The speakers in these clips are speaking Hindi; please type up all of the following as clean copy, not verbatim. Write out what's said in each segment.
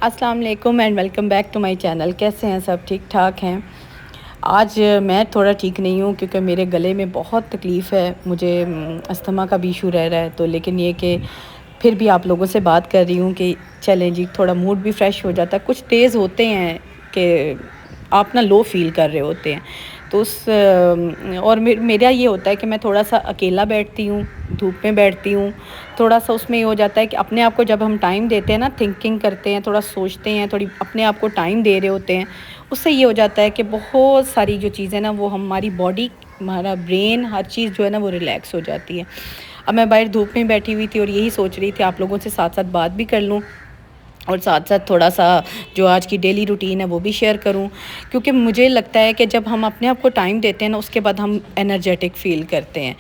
अस्सलाम वालेकुम and welcome back to my channel. कैसे हैं सब? ठीक ठाक हैं। आज मैं थोड़ा ठीक नहीं हूँ क्योंकि मेरे गले में बहुत तकलीफ़ है। मुझे अस्थमा का भी इशू रह रहा है, तो लेकिन ये कि फिर भी आप लोगों से बात कर रही हूँ कि चलें जी, थोड़ा मूड भी फ्रेश हो जाता है। कुछ डेज़ होते हैं कि आप ना लो फ़ील कर रहे होते हैं, तो और मेरा ये होता है कि मैं थोड़ा-सा अकेला बैठती हूँ, धूप में बैठती हूँ। थोड़ा-सा उसमें ये हो जाता है कि अपने आप को जब हम टाइम देते हैं ना, थिंकिंग करते हैं, थोड़ा सोचते हैं, थोड़ी अपने आप को टाइम दे रहे होते हैं, उससे ये हो जाता है कि बहुत सारी जो चीज़ें ना, वो हमारी बॉडी, हमारा ब्रेन, हर चीज़ जो है ना वो रिलैक्स हो जाती है। अब मैं बाहर धूप में बैठी हुई थी और यही सोच रही थी आप लोगों से साथ-साथ बात भी कर लूँ और साथ-साथ थोड़ा-सा जो आज की डेली रूटीन है वो भी शेयर करूँ, क्योंकि मुझे लगता है कि जब हम अपने आप को टाइम देते हैं ना, उसके बाद हम एनर्जेटिक फ़ील करते हैं।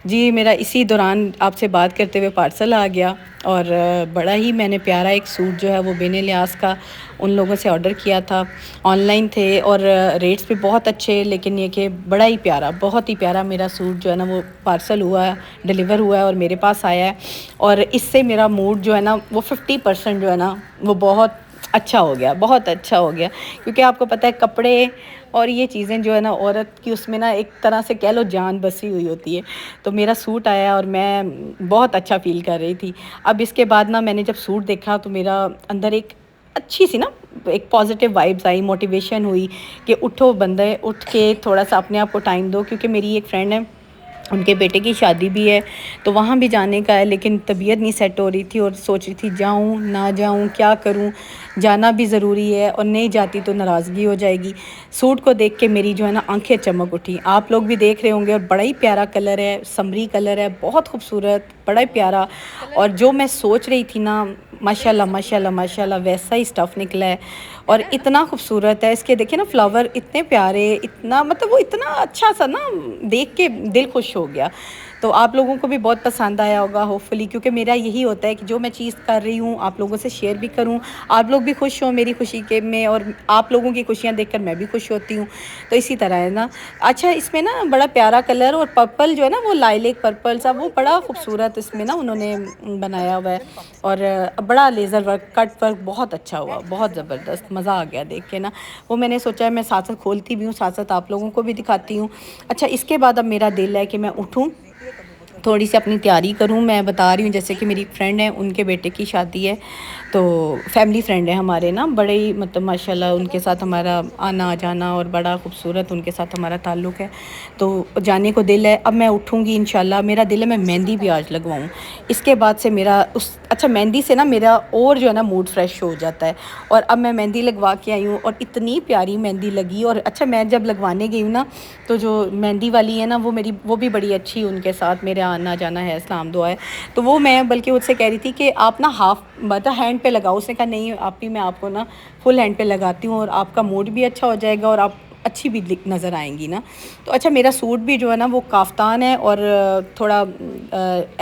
जी, मेरा इसी दौरान आपसे बात करते हुए पार्सल आ गया और बड़ा ही मैंने प्यारा एक सूट जो है वो बेने लियास का उन लोगों से ऑर्डर किया था। ऑनलाइन थे और रेट्स भी बहुत अच्छे, लेकिन ये कि बड़ा ही प्यारा, बहुत ही प्यारा मेरा सूट जो है ना वो पार्सल हुआ है, डिलीवर हुआ है और मेरे पास आया है। और इससे मेरा मूड जो है ना वो 50% जो है ना वो बहुत अच्छा हो गया, बहुत अच्छा हो गया। क्योंकि आपको पता है, कपड़े और ये चीज़ें जो है ना, औरत की उसमें ना एक तरह से कह लो जान बसी हुई होती है। तो मेरा सूट आया और मैं बहुत अच्छा फ़ील कर रही थी। अब इसके बाद ना मैंने जब सूट देखा तो मेरा अंदर एक अच्छी-सी ना एक पॉज़िटिव वाइब्स आई, मोटिवेशन हुई कि उठो बंदे, उठ के थोड़ा-सा अपने आप को टाइम दो। क्योंकि मेरी एक फ्रेंड है, उनके बेटे की शादी भी है, तो वहाँ भी जाने का है, लेकिन तबीयत नहीं सेट हो रही थी और सोच रही थी जाऊँ, ना जाऊँ, क्या करूँ? जाना भी ज़रूरी है और नहीं जाती तो नाराज़गी हो जाएगी। सूट को देख के मेरी जो है ना आँखें चमक उठी। आप लोग भी देख रहे होंगे और बड़ा ही प्यारा कलर है, समरी कलर है, बहुत खूबसूरत, बड़ा ही प्यारा। और जो मैं सोच रही थी ना, माशाल्लाह, माशाल्लाह, माशाल्लाह वैसा ही स्टफ़ निकला है और इतना खूबसूरत है। इसके देखिए ना फ्लावर इतने प्यारे, इतना मतलब वो इतना अच्छा-सा ना, देख के दिल खुश हो गया। तो आप लोगों को भी बहुत पसंद आया होगा होपफुली, क्योंकि मेरा यही होता है कि जो मैं चीज़ कर रही हूँ आप लोगों से शेयर भी करूँ, आप लोग भी खुश हों मेरी खुशी के में, और आप लोगों की खुशियाँ देखकर मैं भी खुश होती हूँ। तो इसी तरह है ना। अच्छा, इसमें ना बड़ा प्यारा कलर और पर्पल जो है ना, वो लाइलेक पर्पल सा, वो बड़ा खूबसूरत इसमें ना उन्होंने बनाया हुआ है। और बड़ा लेज़र वर्क, कट वर्क बहुत अच्छा हुआ, बहुत ज़बरदस्त, मज़ा आ गया देख के ना। वो मैंने सोचा मैं साथ-साथ खोलती भी हूँ, साथ-साथ आप लोगों को भी दिखाती हूँ। अच्छा, इसके बाद अब मेरा दिल है कि मैं उठूँ, थोड़ी-सी अपनी तैयारी करूँ। मैं बता रही हूँ, जैसे कि मेरी एक फ्रेंड है, उनके बेटे की शादी है, तो फैमिली फ्रेंड है हमारे ना, बड़े ही मतलब माशाल्लाह उनके साथ हमारा आना-जाना और बड़ा खूबसूरत उनके साथ हमारा ताल्लुक़ है। तो जाने को दिल है। अब मैं उठूँगी इंशाल्लाह, मेरा दिल है मैं मेहंदी भी आज लगवाऊँ। इसके बाद से मेरा अच्छा, मेहंदी से ना मेरा और जो है ना मूड फ्रेश हो जाता है। और अब मैं मेहंदी लगवा के आई हूँ और इतनी प्यारी मेहंदी लगी। और अच्छा, मैं जब लगवाने गई हूँ ना, तो जो मेहंदी वाली है ना, वो भी बड़ी अच्छी, उनके साथ मेरे आना जाना है, सलाम दुआ है। तो वो मैं बल्कि उससे कह रही थी कि आप ना हाफ़ मतलब हैंड पे लगाओ। उसने कहा नहीं आप ही, मैं आपको ना फुल हैंड पे लगाती हूँ और आपका मूड भी अच्छा हो जाएगा और आप अच्छी भी दिख नज़र आएँगी ना। तो अच्छा, मेरा सूट भी जो है ना वो काफ्तान है और थोड़ा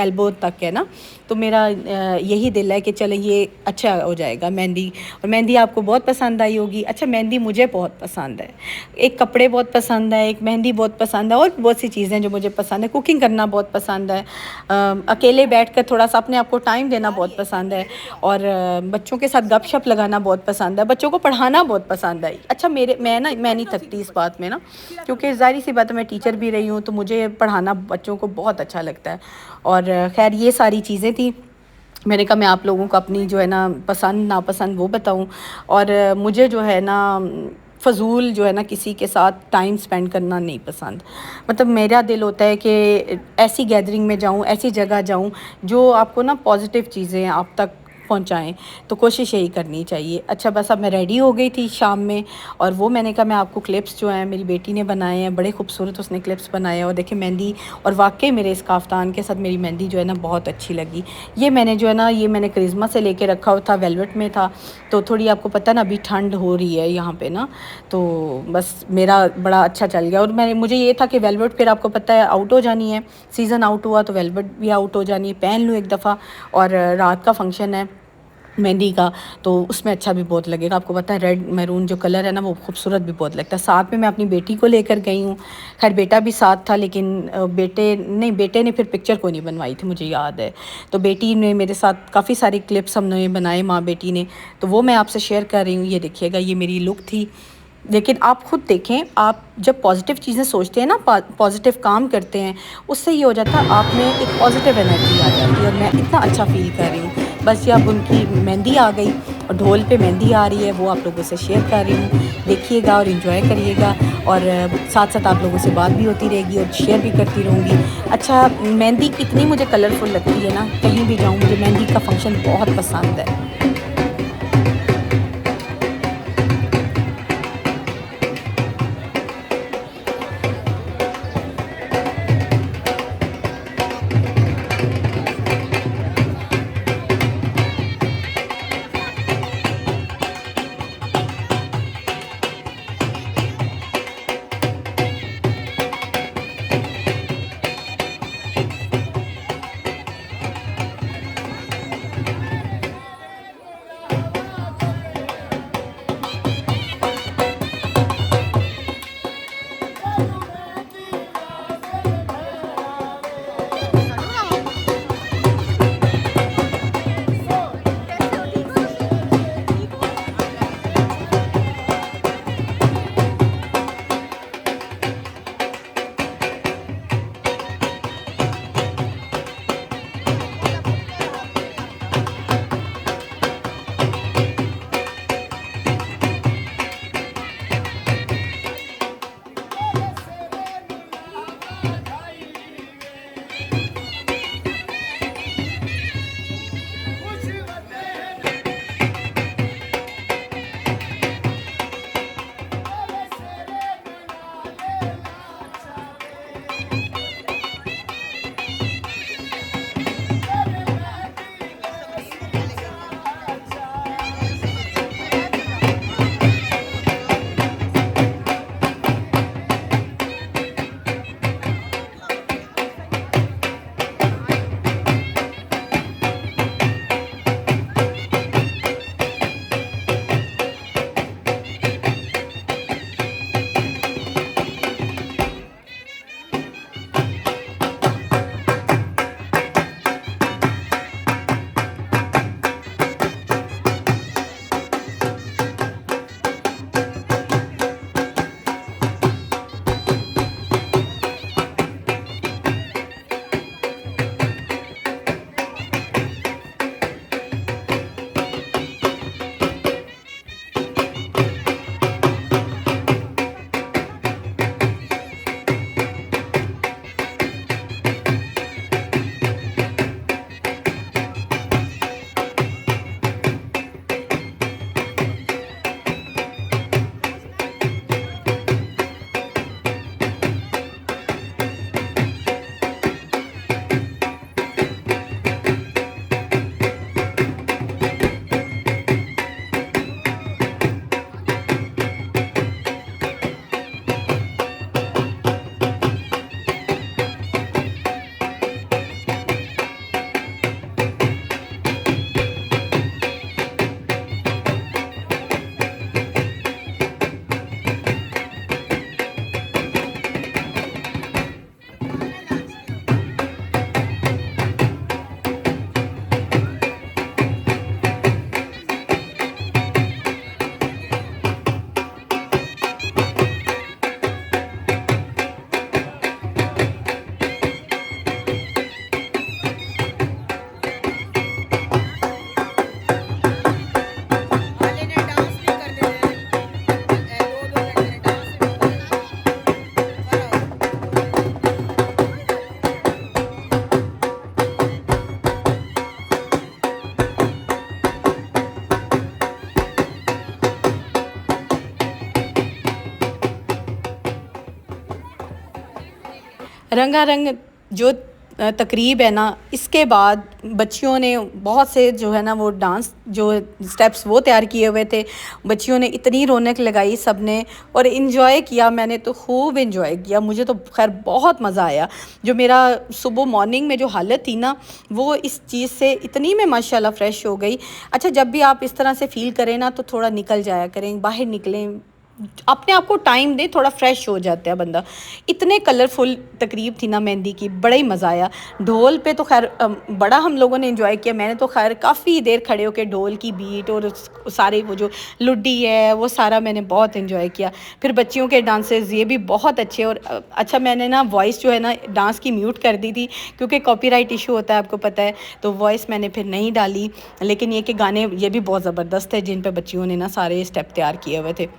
एल्बो तक है ना। तो मेरा यही दिल है कि चलो ये अच्छा हो जाएगा मेहंदी। और मेहंदी आपको बहुत पसंद आई होगी। अच्छा, मेहंदी मुझे बहुत पसंद है। एक कपड़े बहुत पसंद है, एक मेहंदी बहुत पसंद है और बहुत सी चीज़ें जो मुझे पसंद है। कुकिंग करना बहुत पसंद है। अकेले बैठकर थोड़ा-सा अपने आप को टाइम देना बहुत पसंद है। और बच्चों के साथ गपशप लगाना बहुत पसंद है। बच्चों को पढ़ाना बहुत पसंद है। अच्छा, मैं नहीं थकती इस बात में ना, क्योंकि ज़ाहिर-सी बात है मैं टीचर भी रही हूँ, तो मुझे पढ़ाना बच्चों को बहुत अच्छा लगता है। और ख़ैर ये सारी चीज़ें थी। मैंने कहा मैं आप लोगों को अपनी जो है ना पसंद नापसंद वो बताऊं। और मुझे जो है ना फ़ज़ूल जो है ना किसी के साथ टाइम स्पेंड करना नहीं पसंद। मतलब मेरा दिल होता है कि ऐसी गैदरिंग में जाऊं, ऐसी जगह जाऊं जो आपको ना पॉजिटिव चीज़ें आप तक पहुंचाएं। तो कोशिश यही करनी चाहिए। अच्छा, बस अब मैं रेडी हो गई थी शाम में और वो मैंने कहा मैं आपको क्लिप्स जो हैं मेरी बेटी ने बनाए हैं, बड़े खूबसूरत उसने क्लिप्स बनाए हैं। और देखिए मेहंदी, और वाकई मेरे इस काफ्तान के साथ मेरी मेहंदी जो है ना बहुत अच्छी लगी। ये मैंने जो है ना, ये मैंने करिश्मा से लेके रखा हुआ था, वेलवेट में था। तो थोड़ी आपको पता ना अभी ठंड हो रही है यहाँ पे ना, तो बस मेरा बड़ा अच्छा चल गया। और मुझे ये था कि वेलवेट फिर आपको पता है आउट हो जानी है, सीज़न आउट हुआ तो वेलवेट भी आउट हो जानी है, पहन लूँ एक दफ़ा। और रात का फंक्शन है मेहंदी का, तो उसमें अच्छा भी बहुत लगेगा। आपको पता है रेड मैरून जो कलर है ना वो खूबसूरत भी बहुत लगता है। साथ में मैं अपनी बेटी को लेकर गई हूँ। खैर बेटा भी साथ था, लेकिन बेटे ने फिर पिक्चर को नहीं बनवाई थी, मुझे याद है। तो बेटी ने मेरे साथ काफ़ी सारी क्लिप्स हमने बनाए माँ बेटी ने, तो वो मैं आपसे शेयर कर रही हूँ। ये देखिएगा, ये मेरी लुक थी। लेकिन आप खुद देखें, आप जब पॉजिटिव चीज़ें सोचते हैं ना, पॉजिटिव काम करते हैं, उससे ये हो जाता है आप में एक पॉजिटिव एनर्जी आ जाती है, और मैं इतना अच्छा फील कर रही हूँ। बस ये अब उनकी मेहंदी आ गई और ढोल पे मेहंदी आ रही है, वो आप लोगों से शेयर कर रही हूँ। देखिएगा और इन्जॉय करिएगा, और साथ साथ आप लोगों से बात भी होती रहेगी और शेयर भी करती रहूँगी। अच्छा, मेहंदी इतनी मुझे कलरफुल लगती है ना, कहीं भी जाऊँ मुझे मेहंदी का फंक्शन बहुत पसंद है। रंगारंग जो तकरीब है ना, इसके बाद बच्चियों ने बहुत से जो है ना वो डांस जो स्टेप्स वो तैयार किए हुए थे। बच्चियों ने इतनी रौनक लगाई सब ने, और इन्जॉय किया। मैंने तो खूब इन्जॉय किया, मुझे तो खैर बहुत मज़ा आया। जो मेरा सुबह मॉर्निंग में जो हालत थी ना, वो इस चीज़ से इतनी में माशाल्लाह फ़्रेश हो गई। अच्छा, जब भी आप इस तरह से फ़ील करें ना, तो थोड़ा निकल जाया करें, बाहर निकलें, अपने आप को टाइम दें, थोड़ा फ्रेश हो जाता है बंदा। इतने कलरफुल तकरीब थी ना मेहंदी की, बड़ा ही मज़ा आया। ढोल पे तो खैर बड़ा हम लोगों ने एंजॉय किया। मैंने तो खैर काफ़ी देर खड़े होकर ढोल की बीट और सारे वो जो लुड्डी है वो सारा मैंने बहुत एंजॉय किया। फिर बच्चियों के डांसेस ये भी बहुत अच्छे। और अच्छा, मैंने ना वॉइस जो है ना डांस की म्यूट कर दी थी, क्योंकि कॉपीराइट इशू होता है, आपको पता है, तो वॉइस मैंने फिर नहीं डाली। लेकिन ये कि गाने ये भी बहुत ज़बरदस्त है, जिन पर बच्चियों ने ना सारे स्टेप तैयार किए हुए थे।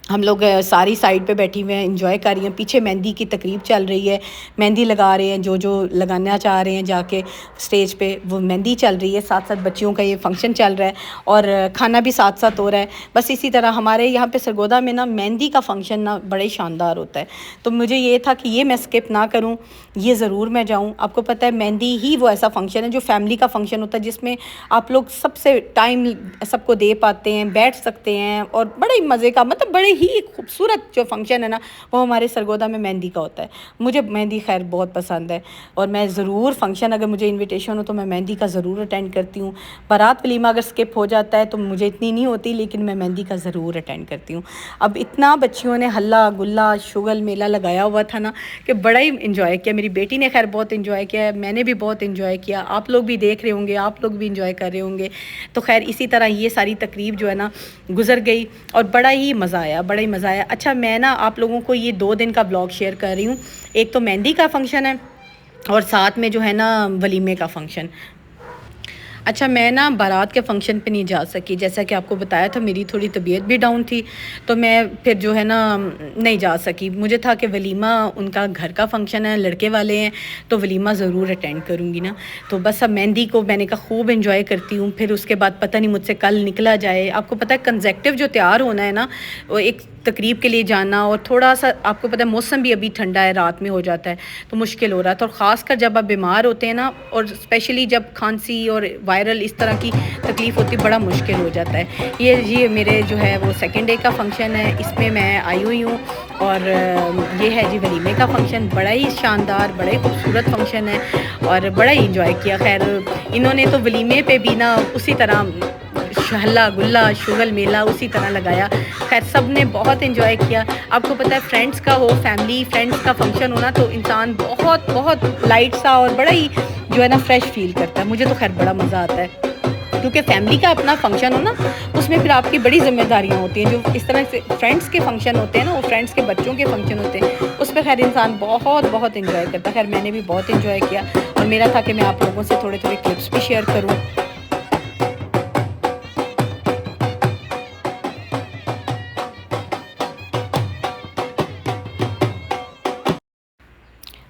हम लोग सारी साइड पे बैठी हुए हैं, एंजॉय कर रही हैं। पीछे मेहंदी की तकरीब चल रही है, मेहंदी लगा रहे हैं, जो जो लगाना चाह रहे हैं जाके स्टेज पे वो मेहंदी चल रही है। साथ साथ बच्चियों का ये फंक्शन चल रहा है, और खाना भी साथ साथ हो रहा है। बस इसी तरह हमारे यहाँ पे सरगोदा में ना मेहंदी का फंक्शन ना बड़े शानदार होता है। तो मुझे ये था कि ये मैं स्किप ना करूँ, ये ज़रूर मैं जाऊँ। आपको पता है, मेहंदी ही वो ऐसा फंक्शन है जो फैमिली का फंक्शन होता है, जिसमें आप लोग सबसे टाइम सबको दे पाते हैं, बैठ सकते हैं, और बड़े ही मज़े का, मतलब बड़े ही खूबसूरत जो फंक्शन है ना, वो हमारे सरगोदा में मेहंदी का होता है। मुझे मेहंदी खैर बहुत पसंद है, और मैं ज़रूर फंक्शन, अगर मुझे इनविटेशन हो तो मैं मेहंदी का ज़रूर अटेंड करती हूँ। बारात वलीमा अगर स्किप हो जाता है तो मुझे इतनी नहीं होती, लेकिन मैं मेहंदी का ज़रूर अटेंड करती हूँ। अब इतना बच्चियों ने हल्ला गुल्ला शुगल मेला लगाया हुआ था ना, कि बड़ा ही इंजॉय किया। मेरी बेटी ने खैर बहुत इंजॉय किया है, मैंने भी बहुत इंजॉय किया। आप लोग भी देख रहे होंगे, आप लोग भी इंजॉय कर रहे होंगे। तो खैर इसी तरह ये सारी तकरीब जो है ना गुजर गई, और बड़ा ही मज़ा आया, बड़ा ही मज़ा आया। अच्छा, मैं ना आप लोगों को ये 2 दिन का ब्लॉग शेयर कर रही हूँ। एक तो मेहंदी का फंक्शन है, और साथ में जो है ना वलीमे का फंक्शन। अच्छा, मैं ना बारात के फ़ंक्शन पे नहीं जा सकी, जैसा कि आपको बताया था, मेरी थोड़ी तबीयत भी डाउन थी, तो मैं फिर जो है ना नहीं जा सकी। मुझे था कि वलीमा, उनका घर का फ़ंक्शन है, लड़के वाले हैं, तो वलीमा ज़रूर अटेंड करूँगी ना। तो बस अब मेहंदी को मैंने कहा खूब एंजॉय करती हूँ, फिर उसके बाद पता नहीं मुझसे कल निकला जाए। आपको पता है कंसेक्टिव जो तैयार होना है ना, वो एक तकरीब के लिए जाना, और थोड़ा सा आपको पता है मौसम भी अभी ठंडा है, रात में हो जाता है, तो मुश्किल हो रहा था। और ख़ासकर जब आप बीमार होते हैं ना, और स्पेशली जब खांसी और वायरल इस तरह की तकलीफ़ होती है, बड़ा मुश्किल हो जाता है। ये मेरे जो है वो सेकंड डे का फंक्शन है, इसमें मैं आई हुई हूँ। और ये है जी वलीमे का फंक्शन, बड़ा ही शानदार, बड़ा ही खूबसूरत फंक्शन है, और बड़ा ही इंजॉय किया। खैर इन्होंने तो वलीमे पे भी ना उसी तरह हल्ला गुल्ला शुगल मेला उसी तरह लगाया। खैर सब ने बहुत इन्जॉय किया। आपको पता है, फ्रेंड्स का हो, फैमिली फ्रेंड्स का फंक्शन हो ना, तो इंसान बहुत बहुत लाइट सा और बड़ा ही जो है ना फ्रेश फील करता है। मुझे तो खैर बड़ा मज़ा आता है, क्योंकि फैमिली का अपना फंक्शन हो ना, उसमें फिर आपकी बड़ी जिम्मेदारियां होती हैं। जो इस तरह से फ्रेंड्स के फंक्शन होते हैं ना, वो फ्रेंड्स के बच्चों के फंक्शन होते हैं, उस पर खैर इंसान बहुत बहुत इन्जॉय करता है। खैर मैंने भी बहुत इन्जॉय किया, और मेरा था कि मैं आप लोगों से थोड़े थोड़े क्लिप्स भी शेयर करूँ।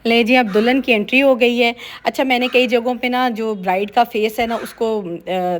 ले जी, अब दुल्हन की एंट्री हो गई है। अच्छा, मैंने कई जगहों पे ना जो ब्राइड का फेस है ना, उसको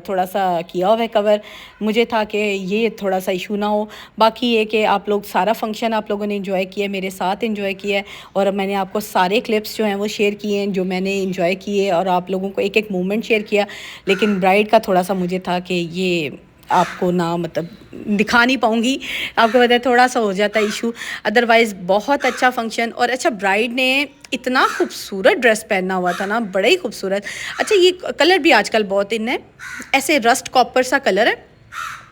थोड़ा सा किया हुआ है कवर। मुझे था कि ये थोड़ा सा इशू ना हो। बाकी ये कि आप लोग सारा फंक्शन आप लोगों ने एंजॉय किया, मेरे साथ एंजॉय किया है, और मैंने आपको सारे क्लिप्स जो हैं वो शेयर किए हैं जो मैंने एंजॉय किए, और आप लोगों को एक एक मोमेंट शेयर किया। लेकिन ब्राइड का थोड़ा सा मुझे था कि ये आपको ना, मतलब दिखा नहीं पाऊँगी। आपको पता है थोड़ा सा हो जाता है इशू। अदरवाइज़ बहुत अच्छा फंक्शन। और अच्छा, ब्राइड ने इतना खूबसूरत ड्रेस पहना हुआ था ना, बड़ा ही खूबसूरत। अच्छा, ये कलर भी आजकल बहुत इन है, ऐसे रस्ट कॉपर सा कलर है,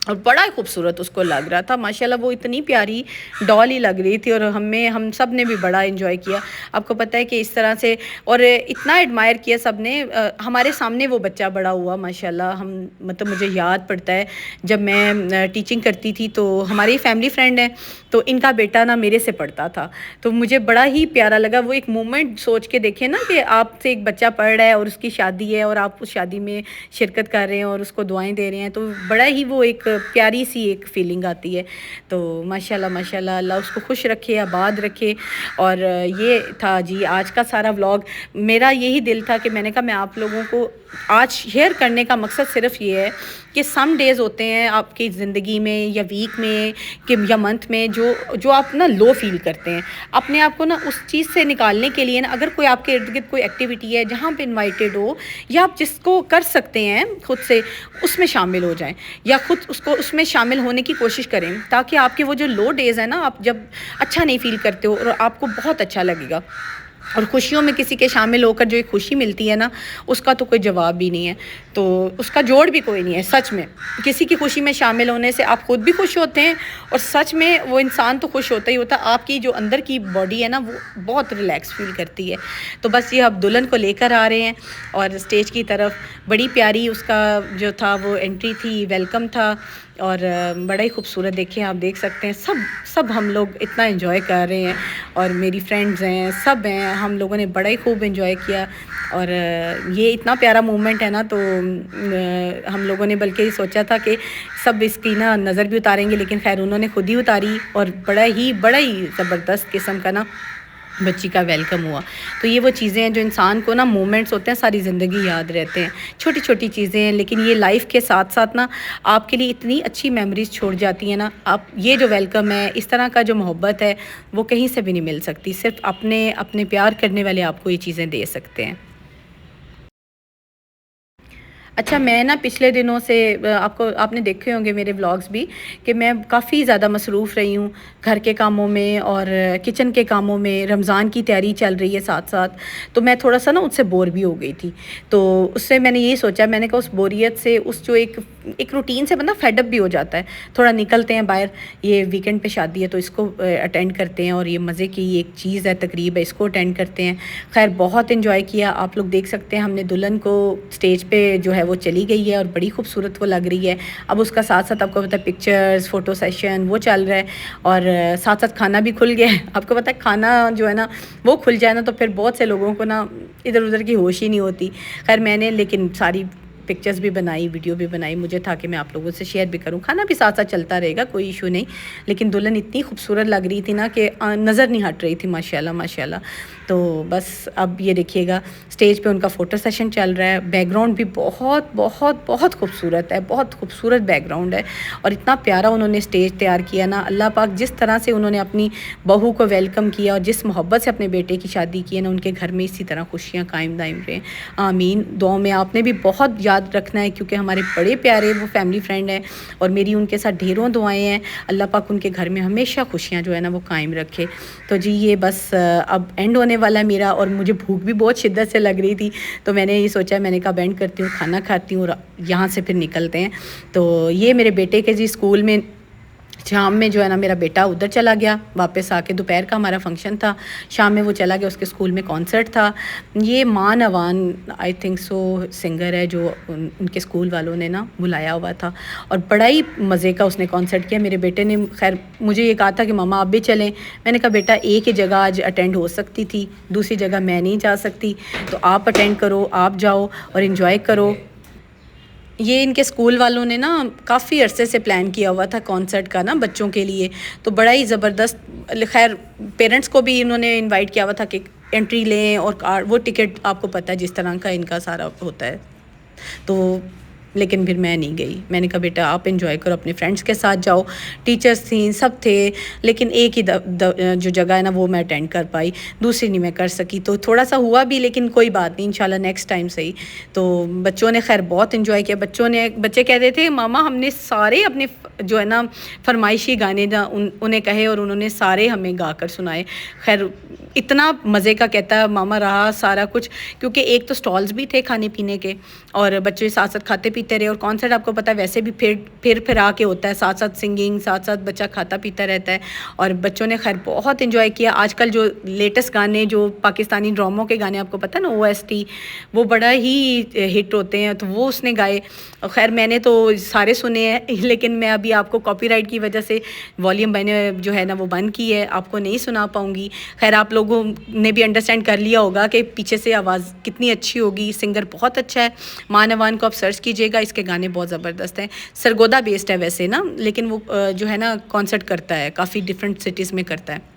और बड़ा ही खूबसूरत उसको लग रहा था माशाल्लाह। वो इतनी प्यारी डॉल ही लग रही थी, और हम सब ने भी बड़ा एंजॉय किया। आपको पता है कि इस तरह से, और इतना एडमायर किया सब ने। हमारे सामने वो बच्चा बड़ा हुआ माशाल्लाह। हम, मतलब मुझे याद पड़ता है जब मैं टीचिंग करती थी, तो हमारी फैमिली फ्रेंड है, तो इनका बेटा ना मेरे से पढ़ता था, तो मुझे बड़ा ही प्यारा लगा। वो एक मोमेंट सोच के देखें ना, कि आपसे एक बच्चा पढ़ रहा है और उसकी शादी है, और आप उस शादी में शिरकत कर रहे हैं और उसको दुआएं दे रहे हैं, तो बड़ा ही वो एक प्यारी सी एक फीलिंग आती है। तो माशाल्लाह माशाल्लाह, अल्लाह उसको खुश रखे, आबाद रखे। और ये था जी आज का सारा व्लॉग। मेरा यही दिल था कि मैंने कहा मैं आप लोगों को आज शेयर करने का मकसद सिर्फ ये है कि सम डेज़ होते हैं आपकी ज़िंदगी में या वीक में कि या मंथ में जो आप ना लो फील करते हैं। अपने आप को ना उस चीज़ से निकालने के लिए ना अगर कोई आपके इर्द-गिर्द कोई एक्टिविटी है जहाँ पे इनवाइटेड हो या आप जिसको कर सकते हैं खुद से, उसमें शामिल हो जाएँ या खुद उसको उसमें शामिल होने की कोशिश करें, ताकि आपके वो जो लो डेज़ हैं ना, आप जब अच्छा नहीं फ़ील करते हो और आपको बहुत अच्छा लगेगा। और खुशियों में किसी के शामिल होकर जो एक खुशी मिलती है ना, उसका तो कोई जवाब भी नहीं है। तो उसका जोड़ भी कोई नहीं है सच में। किसी की खुशी में शामिल होने से आप खुद भी खुश होते हैं और सच में वो इंसान तो खुश होता ही होता है। आपकी जो अंदर की बॉडी है ना, वो बहुत रिलैक्स फ़ील करती है। तो बस ये अब दुल्हन को लेकर आ रहे हैं और स्टेज की तरफ बड़ी प्यारी उसका जो था वो एंट्री थी, वेलकम था और बड़ा ही खूबसूरत। देखिए आप देख सकते हैं सब हम लोग इतना एंजॉय कर रहे हैं और मेरी फ्रेंड्स हैं, सब हैं, हम लोगों ने बड़ा ही खूब एंजॉय किया। और ये इतना प्यारा मोमेंट है ना, तो हम लोगों ने बल्कि सोचा था कि सब इसकी ना नज़र भी उतारेंगे, लेकिन खैर उन्होंने खुद ही उतारी और बड़ा ही ज़बरदस्त किस्म का ना बच्ची का वेलकम हुआ। तो ये वो चीज़ें हैं जो इंसान को ना मोमेंट्स होते हैं सारी ज़िंदगी याद रहते हैं। छोटी-छोटी चीज़ें हैं, लेकिन ये लाइफ़ के साथ-साथ ना आपके लिए इतनी अच्छी मेमोरीज़ छोड़ जाती हैं ना। आप ये जो वेलकम है, इस तरह का जो मोहब्बत है, वो कहीं से भी नहीं मिल सकती। सिर्फ़ अपने प्यार करने वाले आपको ये चीज़ें दे सकते हैं। अच्छा, मैं ना पिछले दिनों से आपने देखे होंगे मेरे व्लॉग्स भी कि मैं काफ़ी ज़्यादा मसरूफ़ रही हूँ घर के कामों में और किचन के कामों में। रमज़ान की तैयारी चल रही है साथ-साथ, तो मैं थोड़ा-सा ना उससे बोर भी हो गई थी। तो उससे मैंने यही सोचा, मैंने कहा उस बोरियत से, उस जो एक रूटीन से बंदा फेड अप भी हो जाता है। थोड़ा निकलते हैं बाहर, ये वीकेंड पे शादी है तो इसको अटेंड करते हैं और ये मज़े की एक चीज़ है, तकरीब है, इसको अटेंड करते हैं। खैर बहुत एंजॉय किया। आप लोग देख सकते हैं हमने दुल्हन को स्टेज पे जो है वो चली गई है और बड़ी खूबसूरत वो लग रही है। अब उसका साथ-साथ आपको पता है पिक्चर्स, फ़ोटो सेशन वो चल रहा है और साथ-साथ खाना भी खुल गया है। आपको पता है खाना जो है ना वो खुल जाए ना, तो फिर बहुत से लोगों को ना इधर-उधर की होश ही नहीं होती। खैर मैंने लेकिन सारी पिक्चर्स भी बनाई, वीडियो भी बनाई। मुझे था कि मैं आप लोगों से शेयर भी करूँ। खाना भी साथ-साथ चलता रहेगा, कोई इशू नहीं। लेकिन दुल्हन इतनी खूबसूरत लग रही थी ना कि नज़र नहीं हट रही थी, माशाल्लाह माशाल्लाह। तो बस अब ये देखिएगा स्टेज पे उनका फ़ोटो सेशन चल रहा है। बैकग्राउंड भी बहुत बहुत बहुत खूबसूरत है, बहुत खूबसूरत बैकग्राउंड है और इतना प्यारा उन्होंने स्टेज तैयार किया ना। अल्लाह पाक जिस तरह से उन्होंने अपनी बहू को वेलकम किया और जिस मोहब्बत से अपने बेटे की शादी की है ना, उनके घर में इसी तरह खुशियाँ कायम दायम रहें। आमीन। दुआओं में आपने भी बहुत याद रखना है, क्योंकि हमारे बड़े प्यारे वो फैमिली फ्रेंड हैं और मेरी उनके साथ ढेरों दुआएं हैं। अल्लाह पाक उनके घर में हमेशा खुशियाँ जो है ना वो कायम रखे। तो जी ये बस अब एंड होने वाला है मेरा और मुझे भूख भी बहुत शिद्दत से लग रही थी, तो मैंने ये सोचा, मैंने कहा बैंड करती हूँ, खाना खाती हूँ और यहाँ से फिर निकलते हैं। तो ये मेरे बेटे के जी स्कूल में शाम में जो है ना मेरा बेटा उधर चला गया, वापस आके दोपहर का हमारा फंक्शन था, शाम में वो चला गया, उसके स्कूल में कॉन्सर्ट था। ये Maan Awan I think so singer है जो उनके स्कूल वालों ने ना बुलाया हुआ था और बड़ा ही मज़े का उसने कॉन्सर्ट किया। मेरे बेटे ने खैर मुझे ये कहा था कि मामा आप भी चलें। मैंने कहा बेटा एक ही जगह आज अटेंड हो सकती थी, दूसरी जगह मैं नहीं जा सकती, तो आप अटेंड करो, आप जाओ और इन्जॉय करो। ये इनके स्कूल वालों ने ना काफ़ी अरसे से प्लान किया हुआ था कॉन्सर्ट का ना बच्चों के लिए, तो बड़ा ही ज़बरदस्त। खैर पेरेंट्स को भी इन्होंने इनवाइट किया हुआ था कि एंट्री लें और कार्ड वो टिकट आपको पता है जिस तरह का इनका सारा होता है। तो लेकिन फिर मैं नहीं गई। मैंने कहा बेटा आप एंजॉय करो, अपने फ्रेंड्स के साथ जाओ। टीचर्स थी, सब थे, लेकिन एक ही जो जगह है ना वो मैं अटेंड कर पाई, दूसरी नहीं मैं कर सकी। तो थोड़ा सा हुआ भी, लेकिन कोई बात नहीं, इंशाल्लाह नेक्स्ट टाइम सही। तो बच्चों ने खैर बहुत एंजॉय किया। बच्चे कह रहे थे मामा हमने सारे अपने जो है ना फरमाइशी गाने ना उन्हें कहे और उन्होंने सारे हमें गा कर सुनाए। खैर इतना मज़े का कहता है मामा रहा सारा कुछ, क्योंकि एक तो स्टॉल्स भी थे खाने पीने के और बच्चे साथ साथ खाते पीते रहे। और कॉन्सर्ट आपको पता है वैसे भी फिर आके होता है, साथ साथ सिंगिंग, साथ साथ बच्चा खाता पीता रहता है। और बच्चों ने खैर बहुत इन्जॉय किया। आजकल जो लेटेस्ट गाने जो पाकिस्तानी ड्रामों के गाने आपको पता है ना OST, वो बड़ा ही हिट होते हैं, तो वो उसने गाए। खैर मैंने तो सारे सुने हैं, लेकिन मैं अभी आपको कॉपीराइट की वजह से वॉल्यूम मैंने जो है ना वो बंद की है, आपको नहीं सुना पाऊँगी। खैर आप लोगों ने भी अंडरस्टैंड कर लिया होगा कि पीछे से आवाज़ कितनी अच्छी होगी। सिंगर बहुत अच्छा है, मानवान को आप सर्च कीजिएगा, इसके गाने बहुत ज़बरदस्त हैं। सरगोदा बेस्ड है वैसे ना, लेकिन वो जो है ना कॉन्सर्ट करता है, काफ़ी डिफरेंट सिटीज़ में करता है।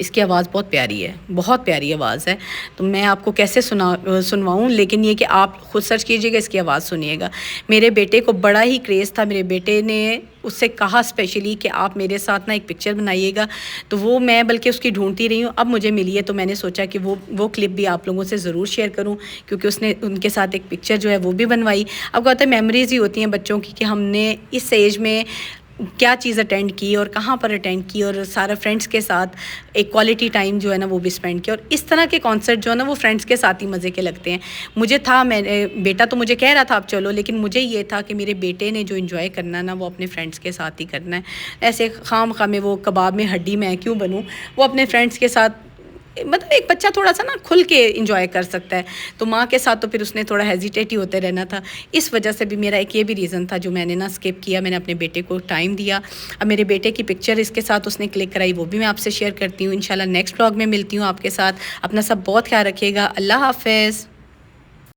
इसकी आवाज़ बहुत प्यारी है, बहुत प्यारी आवाज़ है। तो मैं आपको कैसे सुनवाऊँ, लेकिन ये कि आप खुद सर्च कीजिएगा, इसकी आवाज़ सुनिएगा। मेरे बेटे को बड़ा ही क्रेज़ था, मेरे बेटे ने उससे कहा स्पेशली कि आप मेरे साथ ना एक पिक्चर बनाइएगा, तो वो मैं बल्कि उसकी ढूंढती रही हूँ, अब मुझे मिली है, तो मैंने सोचा कि वो क्लिप भी आप लोगों से ज़रूर शेयर करूँ, क्योंकि उसने उनके साथ एक पिक्चर जो है वो भी बनवाई। अब कहते हैं मेमोरीज़ ही होती हैं बच्चों की कि हमने इस एज में क्या चीज़ अटेंड की और कहाँ पर अटेंड की, और सारा फ्रेंड्स के साथ एक क्वालिटी टाइम जो है ना वो भी स्पेंड किया। और इस तरह के कॉन्सर्ट जो है ना वो फ्रेंड्स के साथ ही मज़े के लगते हैं। मुझे था, मैंने बेटा तो मुझे कह रहा था आप चलो, लेकिन मुझे ये था कि मेरे बेटे ने जो इन्जॉय करना है ना वो अपने फ्रेंड्स के साथ ही करना है। ऐसे खाम खा में वो कबाब में हड्डी मैं क्यों बनूँ, वो अपने फ्रेंड्स के साथ, मतलब एक बच्चा थोड़ा सा ना खुल के इंजॉय कर सकता है। तो माँ के साथ तो फिर उसने थोड़ा हेजिटेट ही होते रहना था। इस वजह से भी मेरा एक ये भी रीज़न था जो मैंने ना स्किप किया, मैंने अपने बेटे को टाइम दिया। अब मेरे बेटे की पिक्चर इसके साथ उसने क्लिक कराई, वो भी मैं आपसे शेयर करती हूँ। इंशाल्लाह नेक्स्ट व्लॉग में मिलती हूँ आपके साथ। अपना सब बहुत ख्याल रखिएगा। अल्लाह हाफ़िज़।